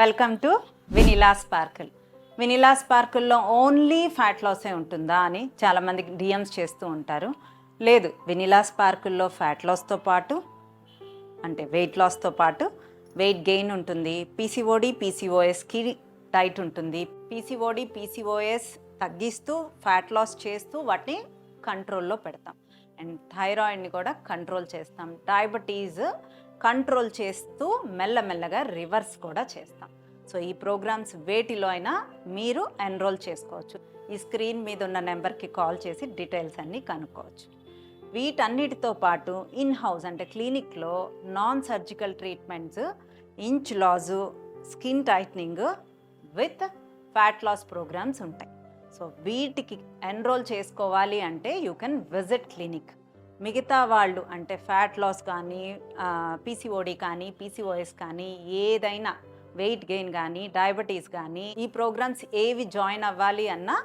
Welcome to Vanilla Sparkle. Vanilla స్పార్కిల్లో only fat లాసే ఉంటుందా అని చాలామందికి డిఎమ్స్ చేస్తూ ఉంటారు. లేదు, వెనిలా స్పార్కిల్లో ఫ్యాట్ లాస్తో పాటు అంటే వెయిట్ లాస్తో పాటు వెయిట్ గెయిన్ ఉంటుంది. పీసీఓడి పీసీఓఎస్కి డైట్ ఉంటుంది. పీసీఓడి పీసీఓఎస్ తగ్గిస్తూ ఫ్యాట్ లాస్ చేస్తూ వాటిని కంట్రోల్లో పెడతాం. అండ్ థైరాయిడ్ని కూడా కంట్రోల్ చేస్తాం. డయాబెటీస్ కంట్రోల్ చేస్తూ మెల్లమెల్లగా రివర్స్ కూడా చేస్తాం. సో ఈ ప్రోగ్రామ్స్ వేటిలో అయినా మీరు ఎన్రోల్ చేసుకోవచ్చు. ఈ స్క్రీన్ మీద ఉన్న నెంబర్కి కాల్ చేసి డీటెయిల్స్ అన్నీ కనుక్కోవచ్చు. వీటన్నిటితో పాటు ఇన్ హౌస్ అంటే క్లినిక్లో non surgical treatments, inch loss, skin tightening with fat loss programmes ఉంటాయి. సో వీటికి ఎన్రోల్ చేసుకోవాలి అంటే యూ కెన్ విజిట్ క్లినిక్. మిగతా వాళ్ళు అంటే ఫ్యాట్ లాస్ కానీ, పీసీఓడి కానీ, పీసీఓఎస్ కానీ, ఏదైనా వెయిట్ గెయిన్ కానీ, డయాబెటీస్ కానీ, ఈ ప్రోగ్రామ్స్ ఏవి జాయిన్ అవ్వాలి అన్నా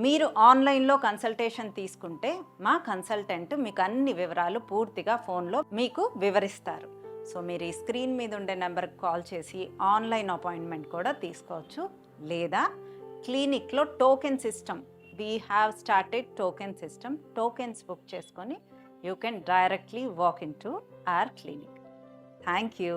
మీరు ఆన్లైన్లో కన్సల్టేషన్ తీసుకుంటే మా కన్సల్టెంట్ మీకు అన్ని వివరాలు పూర్తిగా ఫోన్లో మీకు వివరిస్తారు. సో మీరు ఈ స్క్రీన్ మీద ఉండే నెంబర్కి కాల్ చేసి ఆన్లైన్ అపాయింట్మెంట్ కూడా తీసుకోవచ్చు. లేదా క్లినిక్లో token system, we have started token system. Tokens book చేసుకొని you can directly walk into our clinic. Thank you.